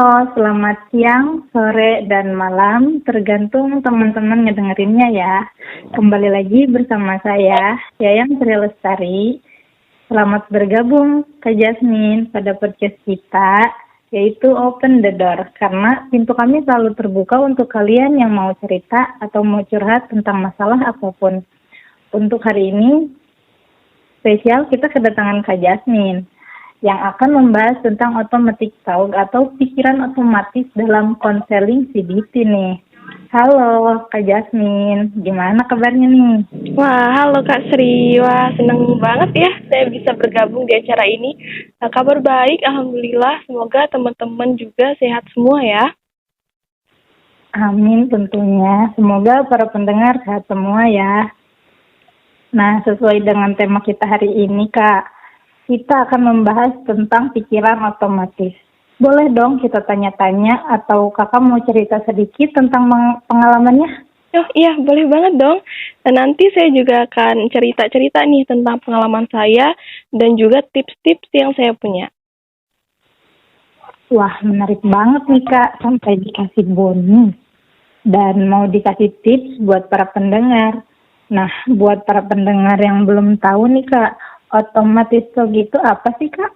Halo, selamat siang, sore, dan malam, tergantung teman-teman ngedengerinnya ya. Kembali lagi bersama saya, Yayang Sri Lestari. Selamat bergabung ke Jasmine pada podcast kita, yaitu Open the Door. Karena pintu kami selalu terbuka untuk kalian yang mau cerita atau mau curhat tentang masalah apapun. Untuk hari ini, spesial kita kedatangan Kak Jasmine yang akan membahas tentang automatic talk atau pikiran otomatis dalam konseling CBT nih. Halo Kak Jasmine, gimana kabarnya nih? Wah, halo Kak Sri. Wah, seneng banget ya saya bisa bergabung di acara ini. Kabar baik, Alhamdulillah. Semoga teman-teman juga sehat semua ya. Amin tentunya, semoga para pendengar sehat semua ya. Nah, sesuai dengan tema kita hari ini Kak, kita akan membahas tentang pikiran otomatis. Boleh dong kita tanya-tanya atau kakak mau cerita sedikit tentang pengalamannya? Oh iya, boleh banget dong. Dan nanti saya juga akan cerita-cerita nih tentang pengalaman saya dan juga tips-tips yang saya punya. Wah, menarik banget nih Kak, sampai dikasih bonus. Dan mau dikasih tips buat para pendengar. Nah, buat para pendengar yang belum tahu nih Kak, automatic talk itu apa sih Kak?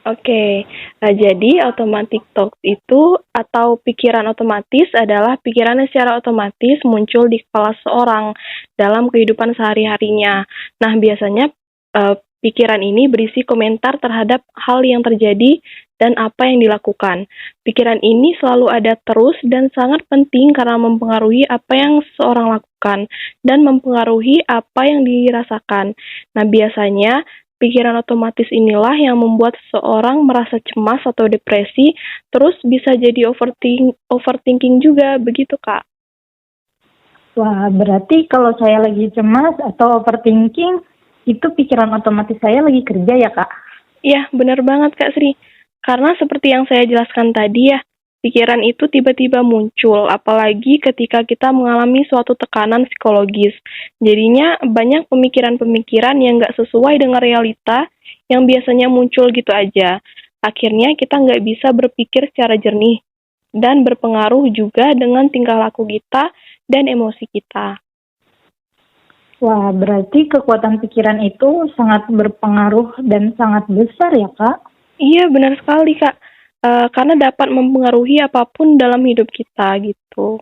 Oke, jadi automatic talk itu atau pikiran otomatis adalah pikiran yang secara otomatis muncul di kepala seorang dalam kehidupan sehari-harinya. Nah, biasanya pikiran ini berisi komentar terhadap hal yang terjadi dan apa yang dilakukan. Pikiran ini selalu ada terus dan sangat penting karena mempengaruhi apa yang seseorang lakukan dan mempengaruhi apa yang dirasakan. Nah, biasanya pikiran otomatis inilah yang membuat seseorang merasa cemas atau depresi, terus bisa jadi overthinking juga, begitu Kak. Wah, berarti kalau saya lagi cemas atau overthinking, itu pikiran otomatis saya lagi kerja ya Kak? Iya, benar banget Kak Sri. Karena seperti yang saya jelaskan tadi ya, pikiran itu tiba-tiba muncul, apalagi ketika kita mengalami suatu tekanan psikologis. Jadinya banyak pemikiran-pemikiran yang nggak sesuai dengan realita yang biasanya muncul gitu aja. Akhirnya kita nggak bisa berpikir secara jernih dan berpengaruh juga dengan tingkah laku kita dan emosi kita. Wah, berarti kekuatan pikiran itu sangat berpengaruh dan sangat besar ya Kak? Iya, benar sekali Kak. Karena dapat mempengaruhi apapun dalam hidup kita gitu.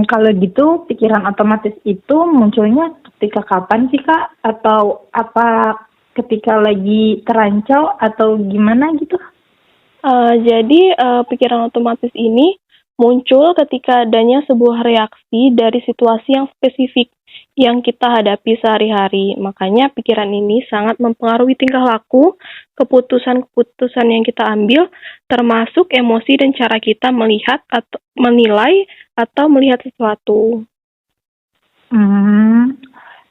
Kalau gitu pikiran otomatis itu munculnya ketika kapan sih Kak? Atau apa ketika lagi terancam atau gimana gitu? Jadi pikiran otomatis ini muncul ketika adanya sebuah reaksi dari situasi yang spesifik yang kita hadapi sehari-hari. Makanya pikiran ini sangat mempengaruhi tingkah laku, keputusan-keputusan yang kita ambil, termasuk emosi dan cara kita melihat atau menilai atau melihat sesuatu.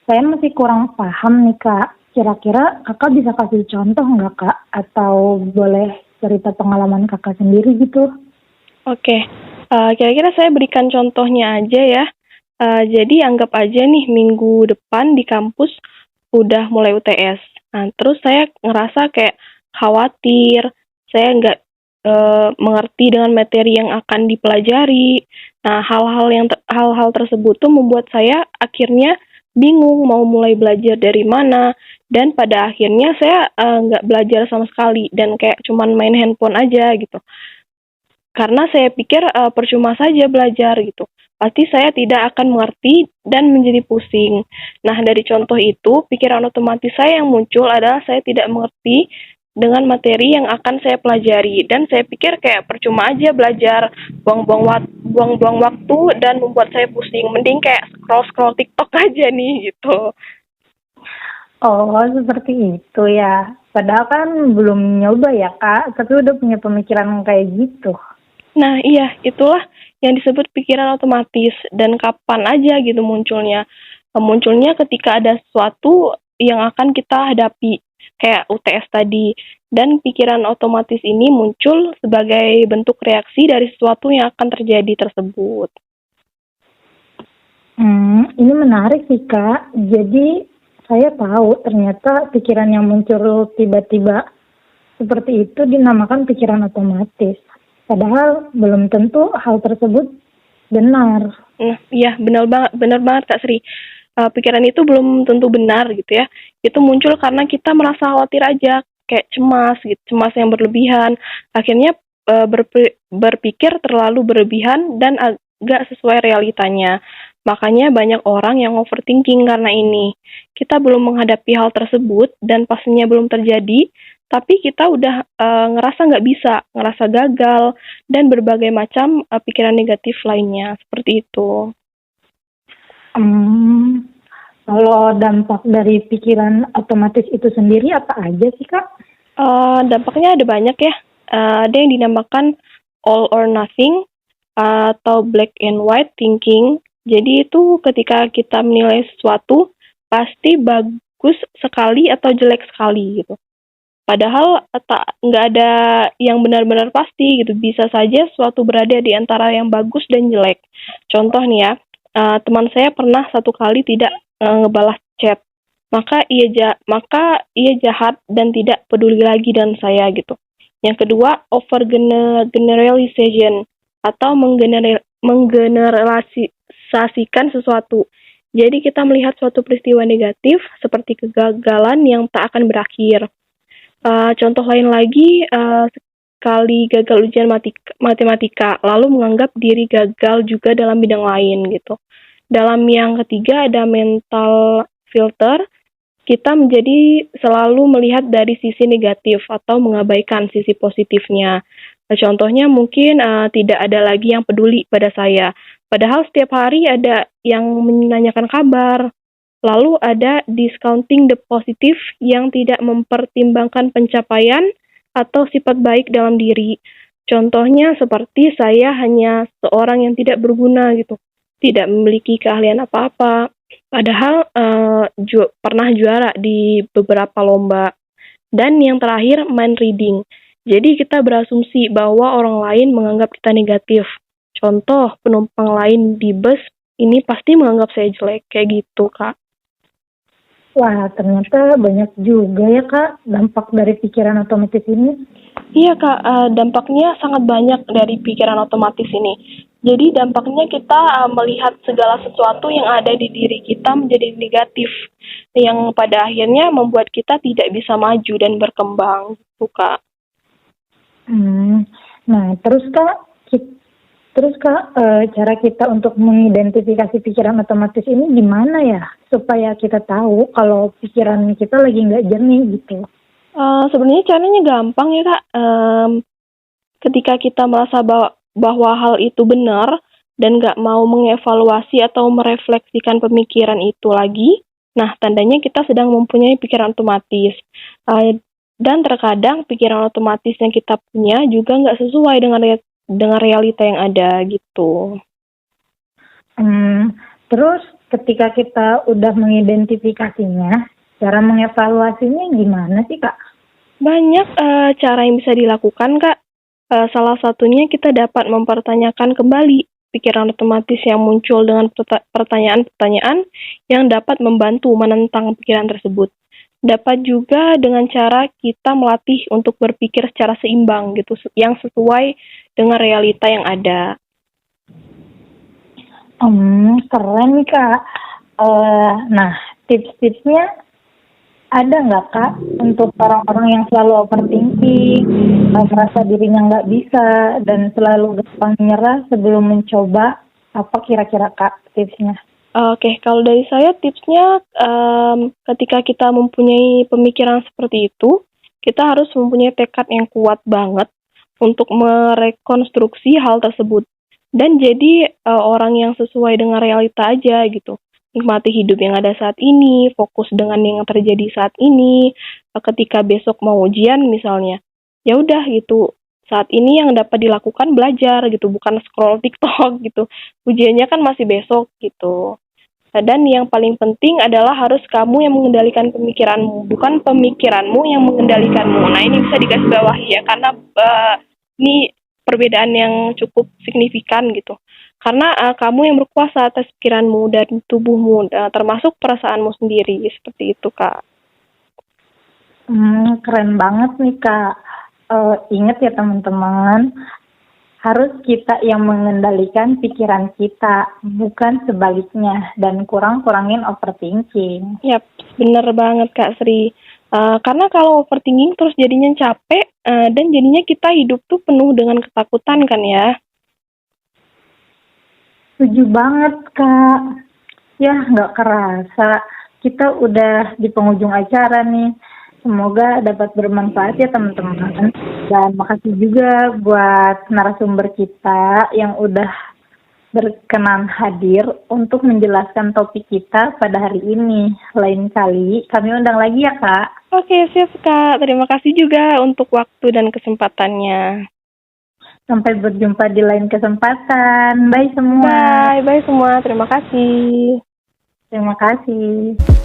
Saya masih kurang paham nih Kak. Kira-kira Kakak bisa kasih contoh nggak Kak? Atau boleh cerita pengalaman Kakak sendiri gitu? Oke, kira-kira saya berikan contohnya aja ya. Jadi anggap aja nih minggu depan di kampus udah mulai UTS. Nah, terus saya ngerasa kayak khawatir, saya nggak mengerti dengan materi yang akan dipelajari. Nah, hal-hal tersebut tuh membuat saya akhirnya bingung mau mulai belajar dari mana, dan pada akhirnya saya nggak belajar sama sekali dan kayak cuman main handphone aja gitu. Karena saya pikir percuma saja belajar gitu. Pasti saya tidak akan mengerti dan menjadi pusing. Nah, dari contoh itu, pikiran otomatis saya yang muncul adalah saya tidak mengerti dengan materi yang akan saya pelajari. Dan saya pikir kayak percuma aja belajar, buang-buang waktu dan membuat saya pusing. Mending kayak scroll-scroll TikTok aja nih gitu. Oh, seperti itu ya. Padahal kan belum nyoba ya Kak, tapi udah punya pemikiran kayak gitu. Nah, iya, itulah yang disebut pikiran otomatis dan kapan aja gitu munculnya. Munculnya ketika ada sesuatu yang akan kita hadapi, kayak UTS tadi. Dan pikiran otomatis ini muncul sebagai bentuk reaksi dari sesuatu yang akan terjadi tersebut. Ini menarik sih Kak. Jadi saya tahu ternyata pikiran yang muncul tiba-tiba seperti itu dinamakan pikiran otomatis. Padahal belum tentu hal tersebut benar. Iya, benar banget Kak Sri. Pikiran itu belum tentu benar gitu ya. Itu muncul karena kita merasa khawatir aja, kayak cemas gitu, cemas yang berlebihan. Akhirnya berpikir terlalu berlebihan dan agak sesuai realitanya. Makanya banyak orang yang overthinking karena ini. Kita belum menghadapi hal tersebut dan pastinya belum terjadi, tapi kita udah ngerasa nggak bisa, ngerasa gagal, dan berbagai macam pikiran negatif lainnya, seperti itu. Kalau dampak dari pikiran otomatis itu sendiri apa aja sih, Kak? Dampaknya ada banyak ya. Ada yang dinamakan all or nothing atau black and white thinking. Jadi itu ketika kita menilai sesuatu pasti bagus sekali atau jelek sekali gitu. Padahal nggak ada yang benar-benar pasti gitu. Bisa saja suatu berada di antara yang bagus dan jelek. Contoh nih ya, teman saya pernah satu kali tidak ngebalas chat. Maka ia jahat dan tidak peduli lagi dengan saya gitu. Yang kedua, over generalization atau menggeneralisasikan sesuatu. Jadi kita melihat suatu peristiwa negatif seperti kegagalan yang tak akan berakhir. Contoh lain lagi, sekali gagal ujian matematika, lalu menganggap diri gagal juga dalam bidang lain gitu. Dalam yang ketiga ada mental filter, kita menjadi selalu melihat dari sisi negatif atau mengabaikan sisi positifnya. Contohnya mungkin tidak ada lagi yang peduli pada saya. Padahal setiap hari ada yang menanyakan kabar. Lalu ada discounting the positive yang tidak mempertimbangkan pencapaian atau sifat baik dalam diri. Contohnya seperti saya hanya seorang yang tidak berguna gitu. Tidak memiliki keahlian apa-apa. Padahal pernah juara di beberapa lomba. Dan yang terakhir, mind reading. Jadi kita berasumsi bahwa orang lain menganggap kita negatif. Contoh, penumpang lain di bus ini pasti menganggap saya jelek. Kayak gitu, Kak. Wah, ternyata banyak juga ya, Kak, dampak dari pikiran otomatis ini. Iya, Kak. Dampaknya sangat banyak dari pikiran otomatis ini. Jadi dampaknya kita melihat segala sesuatu yang ada di diri kita menjadi negatif, yang pada akhirnya membuat kita tidak bisa maju dan berkembang, gitu, Kak. Nah, terus Kak, cara kita untuk mengidentifikasi pikiran otomatis ini gimana ya? Supaya kita tahu kalau pikiran kita lagi nggak jernih gitu. Sebenarnya caranya gampang ya, Kak. Ketika kita merasa bahwa hal itu benar dan nggak mau mengevaluasi atau merefleksikan pemikiran itu lagi, nah tandanya kita sedang mempunyai pikiran otomatis. Dan terkadang pikiran otomatis yang kita punya juga nggak sesuai dengan realita yang ada gitu. Terus ketika kita udah mengidentifikasinya, cara mengevaluasinya gimana sih, Kak? Banyak cara yang bisa dilakukan, Kak. Salah satunya kita dapat mempertanyakan kembali pikiran otomatis yang muncul dengan pertanyaan-pertanyaan yang dapat membantu menentang pikiran tersebut. Dapat juga dengan cara kita melatih untuk berpikir secara seimbang gitu, yang sesuai dengan realita yang ada. Keren nih, Kak. Nah, tips-tipsnya ada nggak, Kak, untuk orang-orang yang selalu overthinking, merasa dirinya nggak bisa, dan selalu gampang menyerah sebelum mencoba? Apa kira-kira, Kak, tipsnya? Oke, kalau dari saya tipsnya ketika kita mempunyai pemikiran seperti itu, kita harus mempunyai tekad yang kuat banget untuk merekonstruksi hal tersebut. Dan jadi orang yang sesuai dengan realita aja gitu. Nikmati hidup yang ada saat ini, fokus dengan yang terjadi saat ini. Ketika besok mau ujian misalnya, ya udah gitu. Saat ini yang dapat dilakukan belajar gitu, bukan scroll TikTok gitu. Ujiannya kan masih besok gitu. Dan yang paling penting adalah harus kamu yang mengendalikan pemikiranmu, bukan pemikiranmu yang mengendalikanmu. Nah ini bisa dikasih bawahi ya, karena ini perbedaan yang cukup signifikan gitu. Karena kamu yang berkuasa atas pikiranmu dan tubuhmu, termasuk perasaanmu sendiri, seperti itu, Kak. Keren banget nih Kak. Ingat ya teman-teman, harus kita yang mengendalikan pikiran kita, bukan sebaliknya, dan kurangin overthinking. Yap, bener banget Kak Sri. Karena kalau overthinking terus jadinya capek, dan jadinya kita hidup tuh penuh dengan ketakutan kan ya. Setuju banget Kak. Ya nggak kerasa, kita udah di penghujung acara nih. Semoga dapat bermanfaat ya teman-teman. Dan makasih juga buat narasumber kita yang udah berkenan hadir untuk menjelaskan topik kita pada hari ini. Lain kali kami undang lagi ya Kak. Oke, siap Kak. Terima kasih juga untuk waktu dan kesempatannya. Sampai berjumpa di lain kesempatan. Bye semua. Bye semua. Terima kasih. Terima kasih.